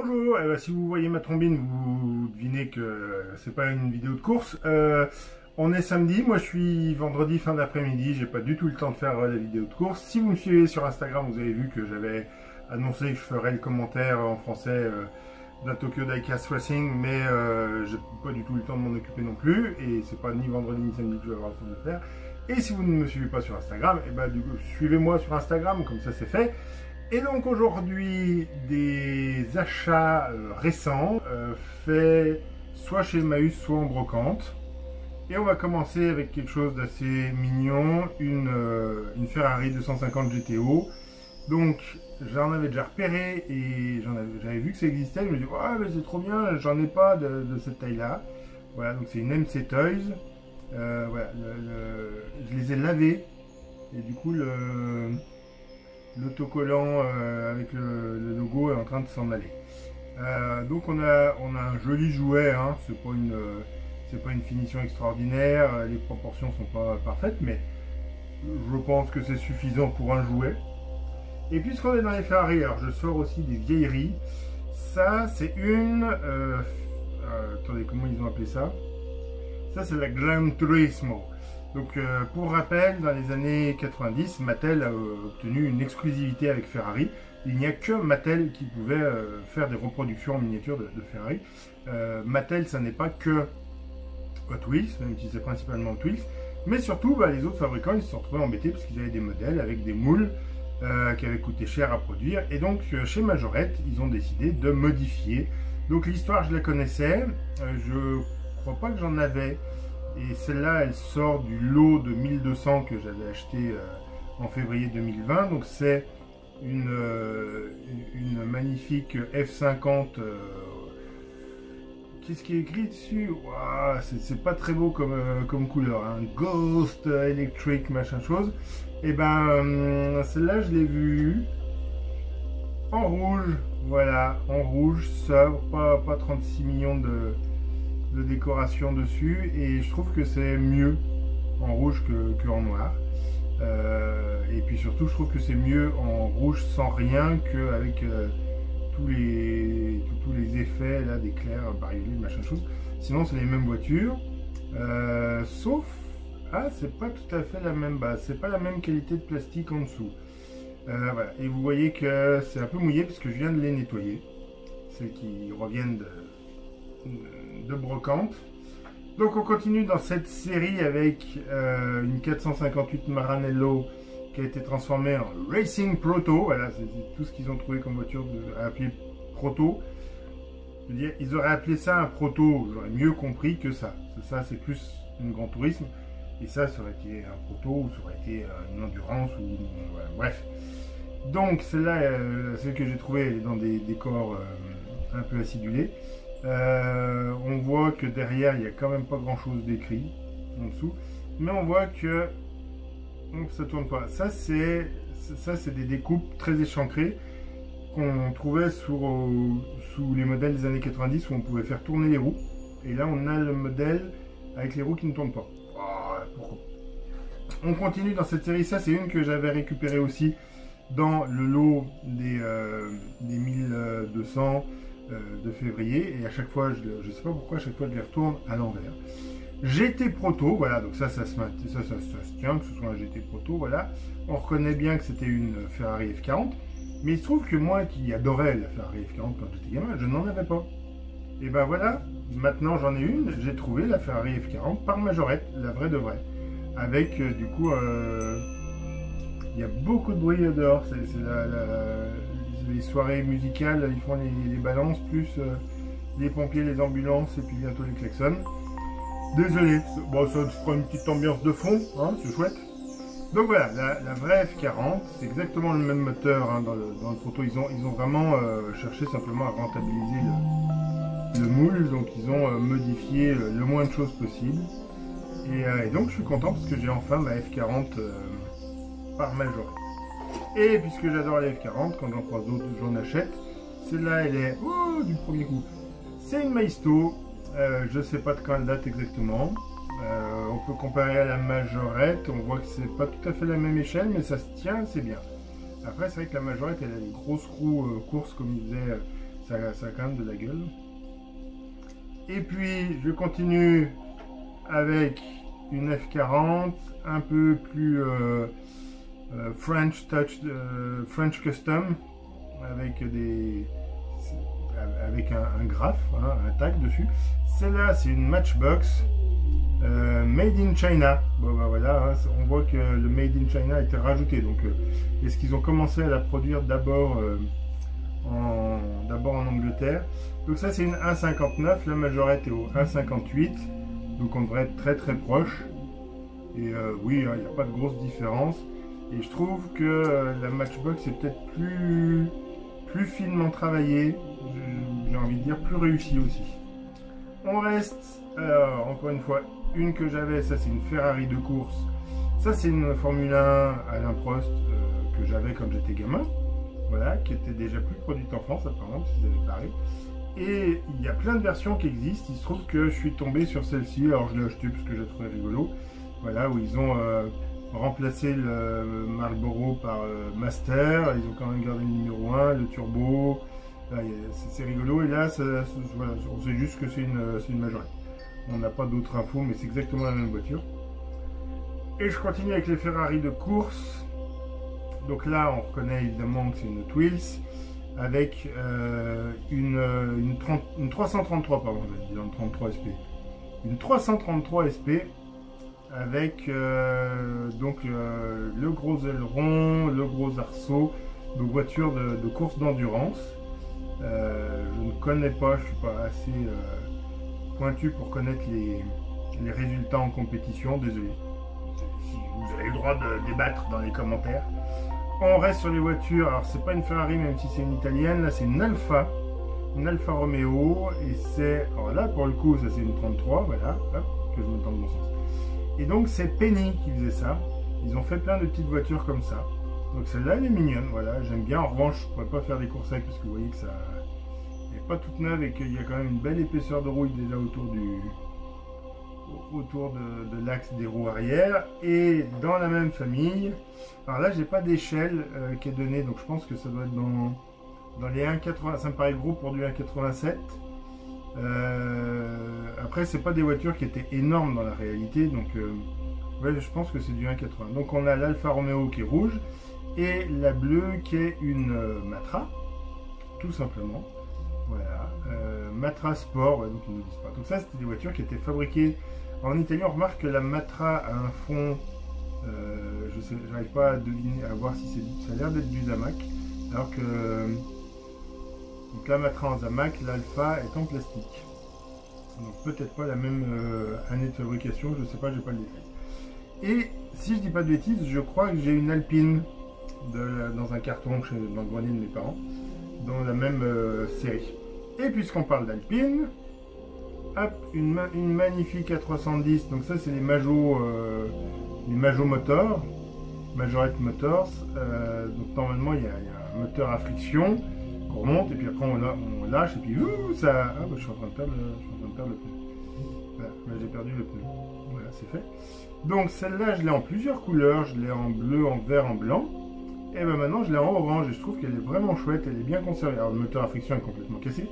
Bonjour, si vous voyez ma trombine, vous devinez que c'est pas une vidéo de course. On est samedi, moi je suis vendredi fin d'après-midi, j'ai pas du tout le temps de faire la vidéo de course. Si vous me suivez sur Instagram, vous avez vu que j'avais annoncé que je ferais le commentaire en français d'un Tokyo Diecast Racing, mais j'ai pas du tout le temps de m'en occuper non plus, et c'est pas ni vendredi ni samedi que je vais avoir le temps de le faire. Et si vous ne me suivez pas sur Instagram, et du coup suivez-moi sur Instagram, comme ça c'est fait. Et donc aujourd'hui, des achats récents faits soit chez Emmaüs, soit en brocante. Et on va commencer avec quelque chose d'assez mignon, une Ferrari 250 GTO. Donc j'en avais déjà repéré et j'avais vu que ça existait. Je me dis, ouais, mais c'est trop bien, j'en ai pas de cette taille-là. Voilà, donc c'est une MC Toys. Voilà, je les ai lavés et du coup l'autocollant avec le logo est en train de s'en aller. Donc on a un joli jouet, hein. C'est pas une finition extraordinaire, les proportions sont pas parfaites, mais je pense que c'est suffisant pour un jouet. Et puisqu'on est dans les Ferrari, alors je sors aussi des vieilleries. Ça c'est attendez, comment ils ont appelé ça? Ça c'est la Gran Turismo. Donc pour rappel, dans les années 90, Mattel a obtenu une exclusivité avec Ferrari. Il n'y a que Mattel qui pouvait faire des reproductions en miniature de Ferrari. Mattel, ça n'est pas que Hot Wheels, même si c'est principalement Hot Wheels. Mais surtout, les autres fabricants, ils se sont retrouvés embêtés parce qu'ils avaient des modèles avec des moules qui avaient coûté cher à produire. Et donc chez Majorette, ils ont décidé de modifier. Donc l'histoire, je la connaissais. Je crois pas que j'en avais. Et celle-là, elle sort du lot de 1200 que j'avais acheté en février 2020. Donc c'est une magnifique F50. Qu'est-ce qui est écrit dessus? Wow, c'est pas très beau comme couleur. Hein. Ghost Electric, machin chose. Et celle-là, je l'ai vue en rouge. Voilà, en rouge, sobre, pas 36 millions de décoration dessus, et je trouve que c'est mieux en rouge que en noir, et puis surtout je trouve que c'est mieux en rouge sans rien qu'avec tous les effets là d'éclairs bariolés, machin chose. Sinon c'est les mêmes voitures, sauf c'est pas tout à fait la même base, c'est pas la même qualité de plastique en dessous. Voilà. Et vous voyez que c'est un peu mouillé parce que je viens de les nettoyer, celles qui reviennent de brocante. Donc on continue dans cette série avec une 458 Maranello qui a été transformée en Racing Proto. Voilà, c'est tout ce qu'ils ont trouvé comme voiture à appeler Proto. Je veux dire, ils auraient appelé ça un Proto, j'aurais mieux compris que ça. Ça c'est plus une Grand Tourisme, et ça aurait été un Proto, ou ça aurait été une Endurance, ou voilà, bref. Donc celle-là, celle que j'ai trouvée, elle est dans des décors un peu acidulés. On voit que derrière il n'y a quand même pas grand chose d'écrit en dessous, mais on voit que ça tourne pas. Ça c'est des découpes très échancrées qu'on trouvait sous les modèles des années 90 où on pouvait faire tourner les roues, et là on a le modèle avec les roues qui ne tournent pas. Pourquoi? On continue dans cette série. Ça c'est une que j'avais récupérée aussi dans le lot des 1200 de février, et à chaque fois, je sais pas pourquoi, à chaque fois je les retourne à l'envers. GT Proto, voilà, donc ça se tient, que ce soit un GT Proto, voilà. On reconnaît bien que c'était une Ferrari F40, mais il se trouve que moi qui adorais la Ferrari F40 quand j'étais gamin, je n'en avais pas. Et voilà, maintenant j'en ai une, j'ai trouvé la Ferrari F40 par Majorette, la vraie de vraie, avec du coup, il y a beaucoup de bruit dehors, c'est les soirées musicales, ils font les balances, plus les pompiers, les ambulances, et puis bientôt les klaxons. Désolé, bon, ça fera une petite ambiance de fond, hein, c'est chouette. Donc voilà, la vraie F40, c'est exactement le même moteur, hein, dans le proto. Ils ont vraiment cherché simplement à rentabiliser le moule, donc ils ont modifié le moins de choses possible. Et donc je suis content parce que j'ai enfin ma F40 par Majorette. Et puisque j'adore les F40, quand j'en croise d'autres, j'en achète. Celle-là, elle est du premier coup. C'est une Maisto. Je ne sais pas de quand elle date exactement. On peut comparer à la Majorette. On voit que c'est pas tout à fait la même échelle, mais ça se tient assez bien. Après, c'est vrai que la Majorette, elle a des grosses roues courses, comme il disait ça a quand même de la gueule. Et puis je continue avec une F40 un peu plus French Touch, French Custom, avec un graphe, hein, un tag dessus. Celle-là, c'est une Matchbox Made in China. Bon, bah voilà, hein, on voit que le Made in China a été rajouté. Donc, est-ce qu'ils ont commencé à la produire d'abord en Angleterre? Donc ça, c'est une 1,59. La majorette est au 1,58. Donc on devrait être très très proche. Et oui, il n'y a pas de grosse différence. Et je trouve que la Matchbox est peut-être plus finement travaillée. J'ai envie de dire plus réussie aussi. On reste, alors, encore une fois, une que j'avais, ça c'est une Ferrari de course. Ça c'est une Formule 1 Alain Prost que j'avais quand j'étais gamin. Voilà, qui était déjà plus produite en France apparemment, parce qu'ils avaient parlé. Et il y a plein de versions qui existent. Il se trouve que je suis tombé sur celle-ci. Alors je l'ai acheté parce que je la trouvais rigolo. Voilà, où ils ont remplacé le Marlboro par Master. Ils ont quand même gardé le numéro 1, le turbo. C'est rigolo. Et là, voilà, on sait juste que c'est une majorette. On n'a pas d'autres infos, mais c'est exactement la même voiture. Et je continue avec les Ferrari de course. Donc là, on reconnaît évidemment que c'est une Twills. Avec une 333, pardon, je vais dire une 33 SP. Une 333 SP avec donc le gros aileron, le gros arceau, donc voiture de course d'endurance. Je ne connais pas, je ne suis pas assez pointu pour connaître les résultats en compétition, désolé. Si vous avez le droit de débattre dans les commentaires. On reste sur les voitures, alors c'est pas une Ferrari même si c'est une italienne, là c'est une Alfa Romeo, et c'est, alors là pour le coup ça c'est une 33, voilà, hop, que je me tente dans mon sens. Et donc c'est Penny qui faisait ça, ils ont fait plein de petites voitures comme ça, donc celle-là elle est mignonne, voilà, j'aime bien. En revanche je pourrais pas faire des courses avec parce que vous voyez que ça n'est pas toute neuve et qu'il y a quand même une belle épaisseur de rouille déjà autour de l'axe des roues arrière. Et dans la même famille, alors là j'ai pas d'échelle qui est donnée, donc je pense que ça doit être dans les 1,80, ça me paraît gros pour du 1,87. Après c'est pas des voitures qui étaient énormes dans la réalité, donc ouais, je pense que c'est du 1,80. Donc on a l'Alfa Romeo qui est rouge et la bleue qui est une Matra, tout simplement. Voilà, Matra Sport, ouais, donc ils ne disent pas. Donc ça c'était des voitures qui étaient fabriquées en Italie. On remarque que la Matra a un fond, je sais, j'arrive pas à deviner, à voir si ça a l'air d'être du Zamac, alors que donc la Matra en Zamac, l'Alfa est en plastique. Donc peut-être pas la même année de fabrication, je sais pas, j'ai pas le détail. Et si je dis pas de bêtises, je crois que j'ai une Alpine dans un carton dans le grenier de mes parents, dans la même série. Et puisqu'on parle d'Alpine, hop, une magnifique A310. Donc ça c'est les Majo Motors, Majorette Motors. Donc normalement il y a un moteur à friction qu'on remonte et puis après on lâche et puis ça. Ah bah, je suis en train de perdre le pneu. Voilà, là j'ai perdu le pneu. Voilà, c'est fait. Donc celle-là je l'ai en plusieurs couleurs. Je l'ai en bleu, en vert, en blanc. Et ben maintenant je l'ai en orange et je trouve qu'elle est vraiment chouette, elle est bien conservée. Alors le moteur à friction est complètement cassé,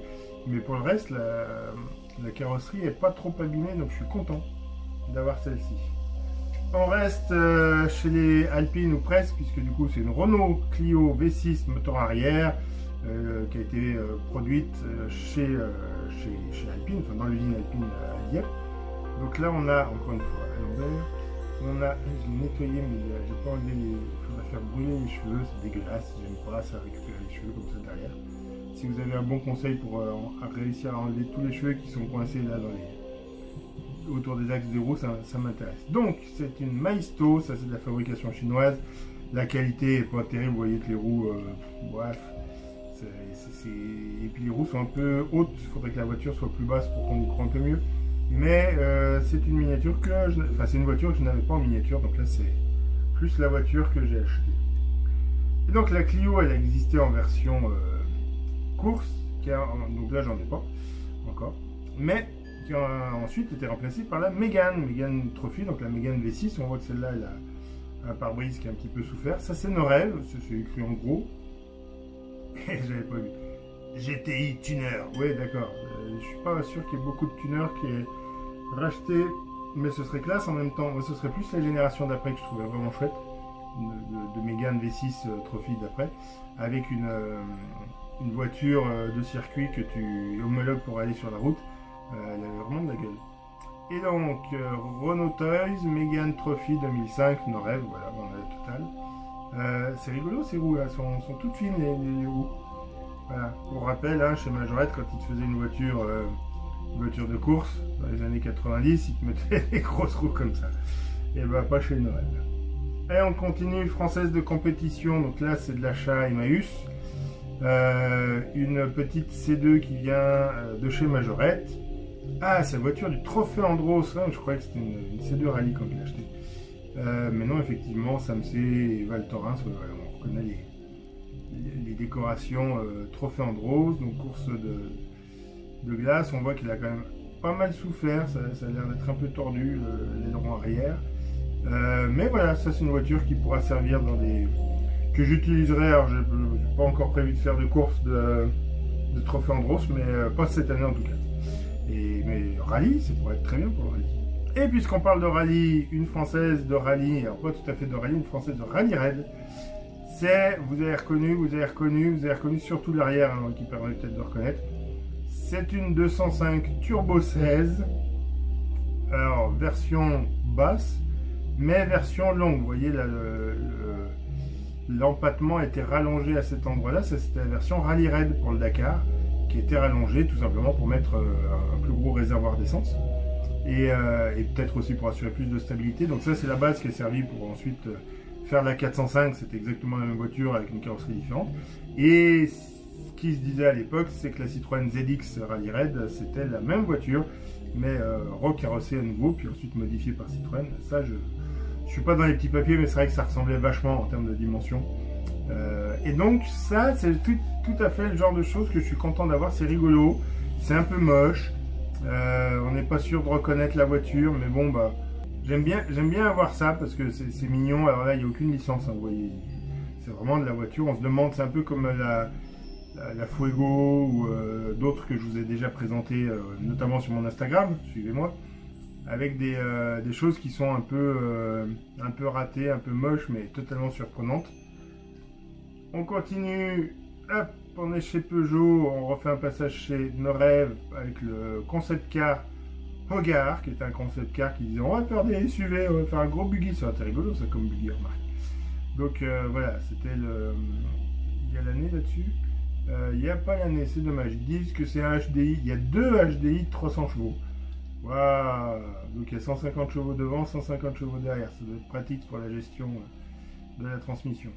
mais pour le reste la carrosserie est pas trop abîmée, donc je suis content d'avoir celle-ci. On reste chez les Alpine ou presque, puisque du coup c'est une Renault Clio V6 moteur arrière qui a été produite chez Alpine, enfin dans l'usine Alpine à Dieppe. Donc là on a encore une fois à l'envers. On a, je l'ai nettoyé mais j'ai pas enlevé il faudra faire brûler les cheveux, c'est dégueulasse, j'aime pas ça récupérer les cheveux comme ça derrière. Si vous avez un bon conseil pour réussir à enlever tous les cheveux qui sont coincés là autour des axes des roues, ça m'intéresse. Donc c'est une Maisto, ça c'est de la fabrication chinoise, la qualité est pas terrible, vous voyez que les roues, bref, et puis les roues sont un peu hautes, il faudrait que la voiture soit plus basse pour qu'on y croit un peu mieux. Mais c'est une miniature c'est une voiture que je n'avais pas en miniature, donc là c'est plus la voiture que j'ai achetée. Et donc la Clio elle a existé en version course, donc là j'en ai pas encore, mais qui a ensuite été remplacée par la Mégane Trophy, donc la Mégane V6. On voit que celle-là elle a un pare-brise qui a un petit peu souffert, ça c'est nos rêves, c'est écrit en gros, et j'avais pas vu. GTI Tuner. Oui, d'accord. Je suis pas sûr qu'il y ait beaucoup de tuners qui aient racheté, mais ce serait classe en même temps. Moi, ce serait plus la génération d'après que je trouvais vraiment chouette, de Mégane V6 Trophy d'après, avec une voiture de circuit que tu homologues pour aller sur la route. Elle avait vraiment de la gueule. Et donc, Renault Toys, Mégane Trophy 2005, nos rêves, voilà, on a la totale. C'est rigolo ces roues là, sont toutes fines les roues. Voilà. Pour rappel, hein, chez Majorette, quand ils te faisaient une voiture de course, dans les années 90, ils te mettaient des grosses roues comme ça. Et bah pas chez Noël. Et on continue, française de compétition, donc là c'est de l'achat Emmaüs. Une petite C2 qui vient de chez Majorette. Ah, c'est la voiture du Trophée Andros, hein, je croyais que c'était une C2 Rallye quand je l'ai acheté. Mais non, effectivement, Samsé et Val Thorens, voilà, on reconnaît les décorations Trophée Andros, donc course de glace. On voit qu'il a quand même pas mal souffert, ça a l'air d'être un peu tordu, l'aileron arrière. Mais voilà, ça c'est une voiture qui pourra servir dans des... que j'utiliserai. Alors, je n'ai pas encore prévu de faire de course de Trophée Andros, mais pas cette année en tout cas. Mais rallye, ça pourrait être très bien pour le rallye. Et puisqu'on parle de rallye, une française de rallye, alors pas tout à fait de rallye, une française de rallye raid, c'est, vous avez reconnu surtout l'arrière, hein, qui permet peut-être de reconnaître. C'est une 205 Turbo 16, alors version basse, mais version longue. Vous voyez là, l'empattement était rallongé à cet endroit-là, ça c'était la version rallye raid pour le Dakar, qui était rallongée tout simplement pour mettre un plus gros réservoir d'essence. Et peut-être aussi pour assurer plus de stabilité. Donc ça c'est la base qui est servie pour ensuite faire la 405, c'était exactement la même voiture avec une carrosserie différente. Et ce qui se disait à l'époque, c'est que la Citroën ZX Rally Raid, c'était la même voiture, mais recarrossée à nouveau, puis ensuite modifiée par Citroën. Ça, je suis pas dans les petits papiers, mais c'est vrai que ça ressemblait vachement en termes de dimension. Et donc ça, c'est tout à fait le genre de choses que je suis content d'avoir. C'est rigolo, c'est un peu moche. On n'est pas sûr de reconnaître la voiture, mais bon, bah, j'aime bien avoir ça parce que c'est mignon. Alors là, il n'y a aucune licence, hein, vous voyez, c'est vraiment de la voiture. On se demande, c'est un peu comme la Fuego ou d'autres que je vous ai déjà présenté, notamment sur mon Instagram, suivez-moi, avec des choses qui sont un peu ratées, un peu moches, mais totalement surprenantes. On continue, hop, on est chez Peugeot, on refait un passage chez Nos Rêves avec le concept car Hogar, qui est un concept car qui disait on va faire des SUV, on va faire un gros buggy, ça va être rigolo ça comme buggy, remarque. Donc voilà, c'était le... Il y a l'année là-dessus, il n'y a pas l'année, c'est dommage, ils disent que c'est un HDI, il y a deux HDI de 300 chevaux. Waouh. Donc il y a 150 chevaux devant, 150 chevaux derrière, ça doit être pratique pour la gestion de la transmission.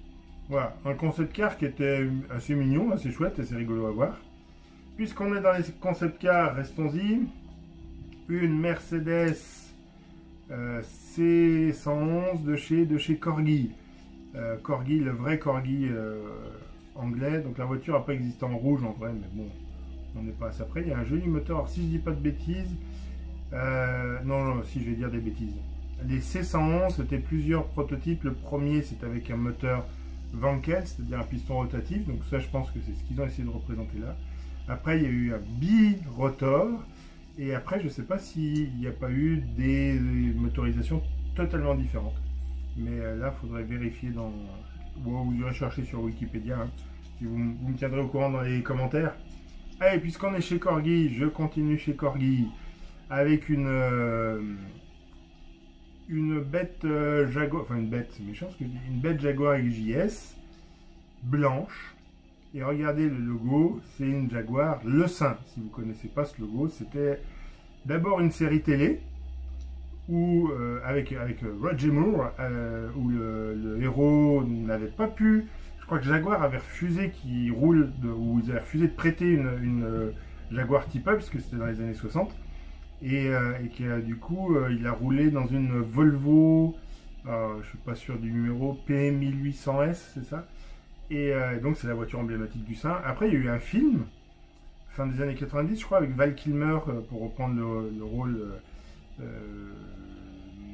Voilà, un concept car qui était assez mignon, assez chouette, assez rigolo à voir. Puisqu'on est dans les concept cars, restons-y. Une Mercedes C111 de chez Corgi. Corgi, le vrai Corgi anglais. Donc la voiture n'a pas existé en rouge en vrai, mais bon, on n'est pas à ça près. Il y a un joli moteur. Alors, si je dis pas de bêtises, non, si je vais dire des bêtises. Les C111, c'était plusieurs prototypes. Le premier, c'est avec un moteur Wankel, c'est-à-dire un piston rotatif, donc ça je pense que c'est ce qu'ils ont essayé de représenter là. Après il y a eu un bi-rotor, et après je ne sais pas s'il n'y a pas eu des motorisations totalement différentes. Mais là il faudrait vérifier dans... Bon, vous irez chercher sur Wikipédia, hein. Si vous me tiendrez au courant dans les commentaires. Allez, puisqu'on est chez Corgi, je continue chez Corgi avec une bête Jaguar, enfin une bête, c'est méchant ce que je dis, une bête Jaguar XJS blanche. Et regardez le logo, c'est une Jaguar Le Saint. Si vous ne connaissez pas ce logo, c'était d'abord une série télé où, avec Roger Moore, où le héros n'avait pas pu. Je crois que Jaguar avait refusé qu'il roule, ou ils avaient refusé de prêter une Jaguar Type-A, puisque c'était dans les années 60. Et qui a du coup il a roulé dans une Volvo, je suis pas sûr du numéro, P1800S, c'est ça, et donc c'est la voiture emblématique du Saint. Après il y a eu un film fin des années 90 je crois avec Val Kilmer pour reprendre le rôle,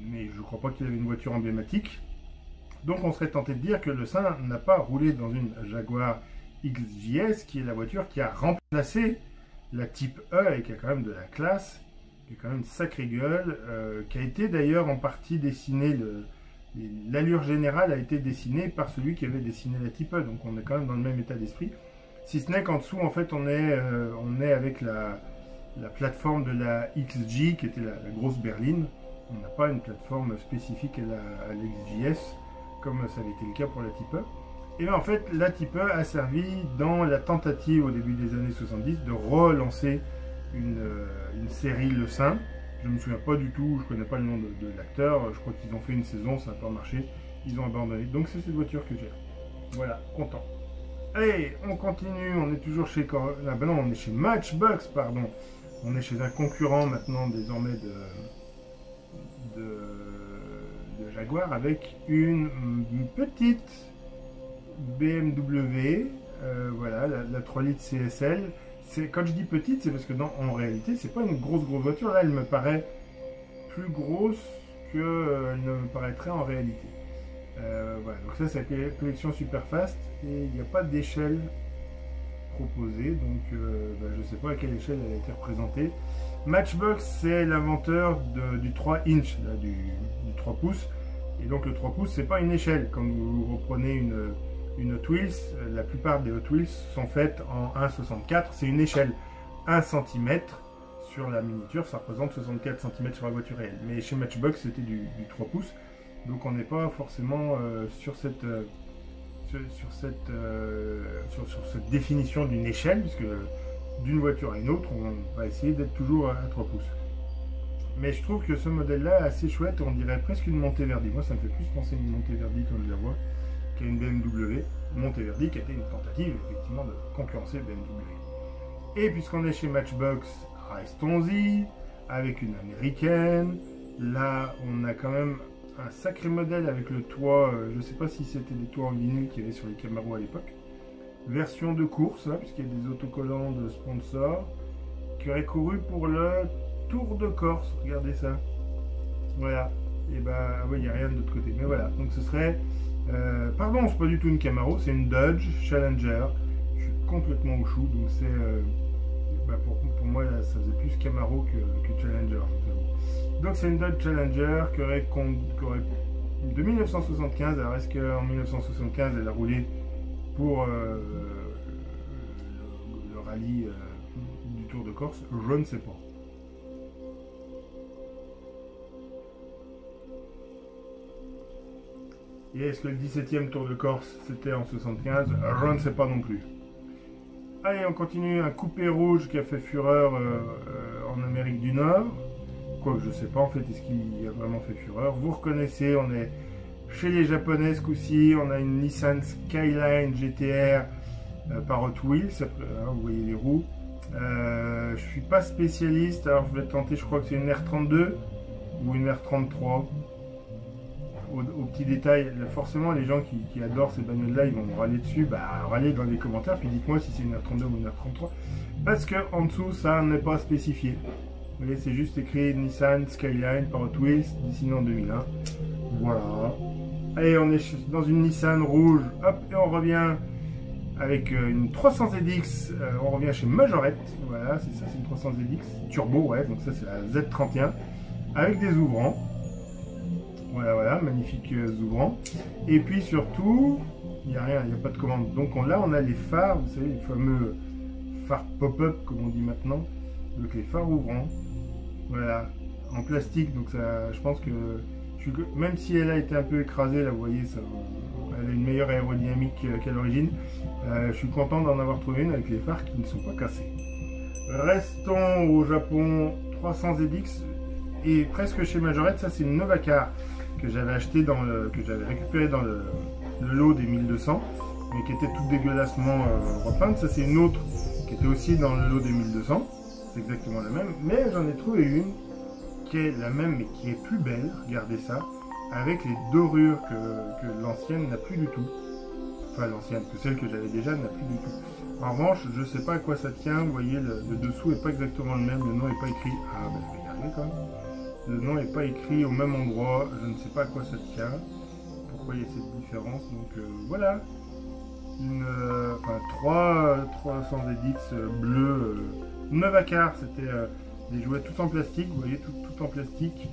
mais je crois pas qu'il avait une voiture emblématique, donc on serait tenté de dire que le Saint n'a pas roulé dans une Jaguar XJS, qui est la voiture qui a remplacé la Type E et qui a quand même de la classe, qui a quand même une sacrée gueule, qui a été d'ailleurs en partie dessinée, l'allure générale a été dessinée par celui qui avait dessiné la Type E, donc on est quand même dans le même état d'esprit. Si ce n'est qu'en dessous, en fait, on est avec la plateforme de la XJ, qui était la grosse berline. On n'a pas une plateforme spécifique à l'XJS, comme ça avait été le cas pour la Type E. Et bien en fait, la Type E a servi dans la tentative au début des années 70 de relancer une série Le Saint. Je ne me souviens pas du tout, je ne connais pas le nom de l'acteur. Je crois qu'ils ont fait une saison, ça n'a pas marché. Ils ont abandonné. Donc c'est cette voiture que j'ai. Voilà, content. Allez, on continue. On est toujours chez... Ah ben non, on est chez Matchbox, pardon. On est chez un concurrent maintenant désormais de Jaguar avec une petite BMW, voilà, la 3 litres CSL. Quand je dis petite, c'est parce que en réalité, c'est pas une grosse voiture. Là, elle me paraît plus grosse qu'elle ne me paraîtrait en réalité. Voilà, donc ça, c'est la collection Superfast et il n'y a pas d'échelle proposée, donc je ne sais pas à quelle échelle elle a été représentée. Matchbox, c'est l'inventeur du 3 inch, là, du 3 pouces. Et donc le 3 pouces, c'est pas une échelle. Quand vous reprenez une Hot Wheels, la plupart des Hot Wheels sont faites en 1,64. C'est une échelle 1 cm sur la miniature, ça représente 64 cm sur la voiture réelle. Mais chez Matchbox, c'était du 3 pouces. Donc on n'est pas forcément sur cette définition d'une échelle, puisque d'une voiture à une autre, on va essayer d'être toujours à 3 pouces. Mais je trouve que ce modèle-là est assez chouette, on dirait presque une Monteverdi. Moi, ça me fait plus penser à une Monteverdi quand je la vois qu'à une BMW. Monteverdi qui a été une tentative, effectivement, de concurrencer BMW. Et puisqu'on est chez Matchbox, restons-y, avec une américaine. Là, on a quand même un sacré modèle avec le toit, je ne sais pas si c'était des toits en vinyle qu'il y avait sur les Camaro à l'époque. Version de course, hein, puisqu'il y a des autocollants de sponsors, qui aurait couru pour le Tour de Corse, regardez ça. Voilà. Et bah, il n'y a rien de l'autre côté. Mais voilà, donc ce serait... pardon, c'est pas du tout une Camaro, c'est une Dodge Challenger. Je suis complètement au chou, donc c'est... pour moi, là, ça faisait plus Camaro que Challenger. Donc c'est une Dodge Challenger qui aurait de 1975, alors est-ce qu'en 1975 elle a roulé pour le rallye du Tour de Corse? Je ne sais pas. Et est-ce que le 17e Tour de Corse c'était en 75? Je ne sais pas non plus. Allez, on continue. Un coupé rouge qui a fait fureur en Amérique du Nord. Quoi, je sais pas en fait, est-ce qu'il a vraiment fait fureur? Vous reconnaissez, on est chez les Japonais ce coup-ci. On a une Nissan Skyline GTR par Hot Wheels. Vous voyez les roues. Je suis pas spécialiste, alors je vais tenter, je crois que c'est une R32 ou une R33. Au petit détail, forcément les gens qui adorent ces bagnoles là, ils vont râler dessus, râlez dans les commentaires, puis dites-moi si c'est une R32 ou une R33, parce que en dessous ça n'est pas spécifié. Vous voyez, c'est juste écrit Nissan Skyline par Hot Wheels, dessiné en 2001. Voilà. Allez, on est dans une Nissan rouge, hop, et on revient avec une 300ZX, on revient chez Majorette, voilà, c'est ça, c'est une 300ZX turbo, ouais, donc ça c'est la Z31, avec des ouvrants. Voilà, magnifique ouvrant. Et puis surtout, il n'y a rien, il n'y a pas de commande. Donc là, on a les phares, vous savez, les fameux phares pop-up, comme on dit maintenant. Donc les phares ouvrants, voilà, en plastique. Donc ça, je pense que, même si elle a été un peu écrasée, là, vous voyez, ça, elle a une meilleure aérodynamique qu'à l'origine. Je suis content d'en avoir trouvé une avec les phares qui ne sont pas cassés. Restons au Japon, 300ZX. Et presque chez Majorette, ça c'est une Novacar que j'avais acheté que j'avais récupéré dans le lot des 1200, mais qui était toute dégueulassement repeinte. Ça c'est une autre qui était aussi dans le lot des 1200, c'est exactement la même, mais j'en ai trouvé une qui est la même mais qui est plus belle, regardez ça, avec les dorures que l'ancienne n'a plus du tout. Enfin l'ancienne, que celle que j'avais déjà n'a plus du tout. En revanche, je ne sais pas à quoi ça tient, vous voyez, le dessous n'est pas exactement le même, le nom n'est pas écrit. Ah ben je vais regarder quand même. Le nom n'est pas écrit au même endroit, je ne sais pas à quoi ça tient, pourquoi il y a cette différence, donc voilà. enfin 300 ZX bleu 9 accards, c'était des jouets tout en plastique, vous voyez, tout en plastique,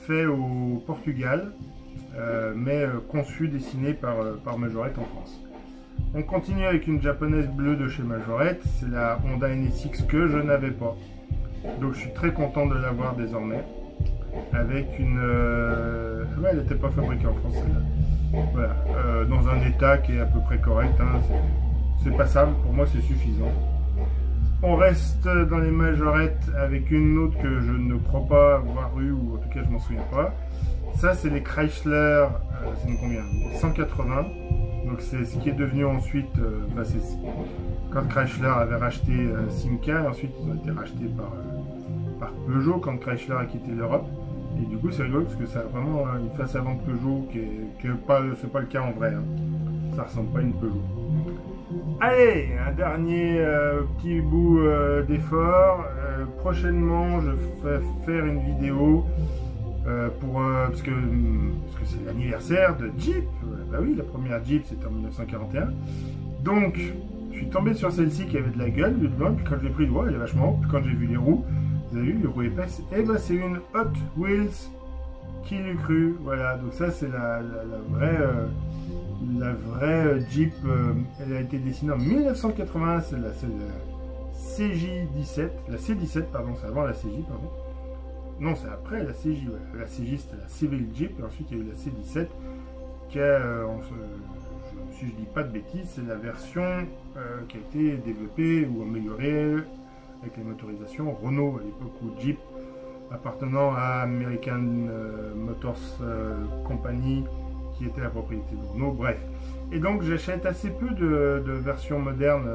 fait au Portugal, mais conçu, dessiné par Majorette en France. On continue avec une japonaise bleue de chez Majorette, c'est la Honda NSX que je n'avais pas. Donc je suis très content de l'avoir désormais. Avec une... ouais, elle n'était pas fabriquée en France celle-là. Voilà, dans un état qui est à peu près correct, hein, c'est passable, pour moi c'est suffisant. On reste dans les Majorettes avec une autre que je ne crois pas avoir eu, ou en tout cas je m'en souviens pas. Ça c'est les Chrysler, c'est combien 180. Donc c'est ce qui est devenu ensuite, quand Chrysler avait racheté Simca, et ensuite ils ont été rachetés par Peugeot quand Chrysler a quitté l'Europe. Et du coup c'est rigolo parce que ça a vraiment une face avant de Peugeot qui est pas, c'est pas le cas en vrai. Hein. Ça ressemble pas à une Peugeot. Allez, un dernier petit bout d'effort. Prochainement je vais faire une vidéo parce que c'est l'anniversaire de Jeep. Bah oui, la première Jeep c'était en 1941. Donc je suis tombé sur celle-ci qui avait de la gueule, du devant, puis quand je l'ai pris, elle est vachement haute. Puis quand j'ai vu les roues, vous avez vu les roues épaisses, et ben c'est une Hot Wheels, qui l'eût cru. Voilà, donc ça c'est la vraie Jeep. Elle a été dessinée en 1980, c'est la CJ17, la C17 pardon, c'est avant la CJ pardon. Non, c'est après la CJ, ouais. La CJ c'était la Civil Jeep, et ensuite il y a eu la C17 qui a, si je dis pas de bêtises, c'est la version qui a été développée ou améliorée avec les motorisations Renault à l'époque, ou Jeep appartenant à American Motors Company qui était la propriété de Renault, bref. Et donc j'achète assez peu de versions modernes,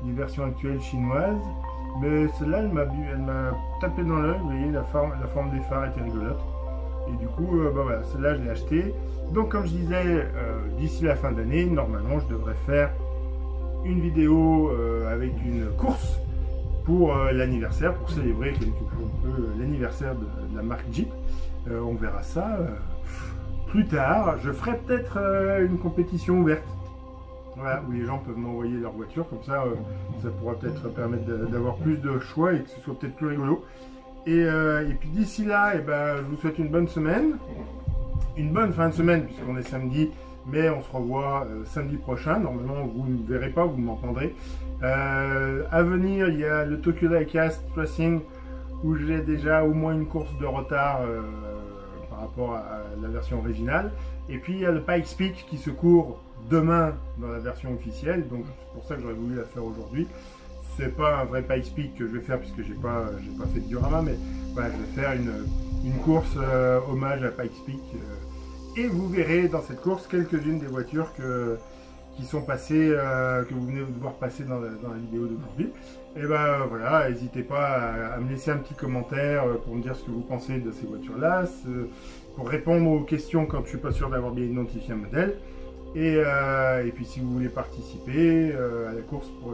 des versions actuelles chinoises, mais celle-là elle m'a tapé dans l'œil, vous voyez, la forme des phares était rigolote. Et du coup, bah voilà, celle-là je l'ai achetée. Donc comme je disais, d'ici la fin d'année, normalement je devrais faire une vidéo avec une course pour l'anniversaire, pour célébrer un peu l'anniversaire de la marque Jeep. On verra ça plus tard. Je ferai peut-être une compétition ouverte, voilà, où les gens peuvent m'envoyer leur voiture, comme ça ça pourra peut-être permettre d'avoir plus de choix et que ce soit peut-être plus rigolo. Et puis d'ici là, ben, je vous souhaite une bonne semaine, une bonne fin de semaine puisqu'on est samedi, mais on se revoit samedi prochain. Normalement vous ne me verrez pas, vous m'entendrez. À venir, il y a le Tokyo Diecast Racing où j'ai déjà au moins une course de retard par rapport à la version originale. Et puis il y a le Pikes Peak qui se court demain dans la version officielle, donc c'est pour ça que j'aurais voulu la faire aujourd'hui. C'est pas un vrai Pikes Peak que je vais faire puisque j'ai pas fait de diorama, mais voilà, je vais faire une course hommage à Pikes Peak. Et vous verrez dans cette course quelques-unes des voitures qui sont passées, que vous venez de voir passer dans la vidéo d'aujourd'hui. Et ben voilà, n'hésitez pas à me laisser un petit commentaire pour me dire ce que vous pensez de ces voitures-là, pour répondre aux questions quand je suis pas sûr d'avoir bien identifié un modèle. Et puis si vous voulez participer à la course pour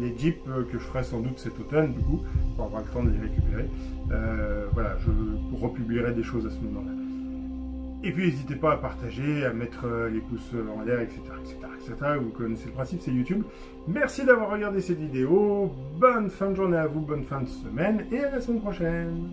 les Jeeps que je ferai sans doute cet automne, du coup, pour avoir le temps de les récupérer. Voilà, je republierai des choses à ce moment-là. Et puis n'hésitez pas à partager, à mettre les pouces en l'air, etc., etc. Vous connaissez le principe, c'est YouTube. Merci d'avoir regardé cette vidéo. Bonne fin de journée à vous, bonne fin de semaine, et à la semaine prochaine.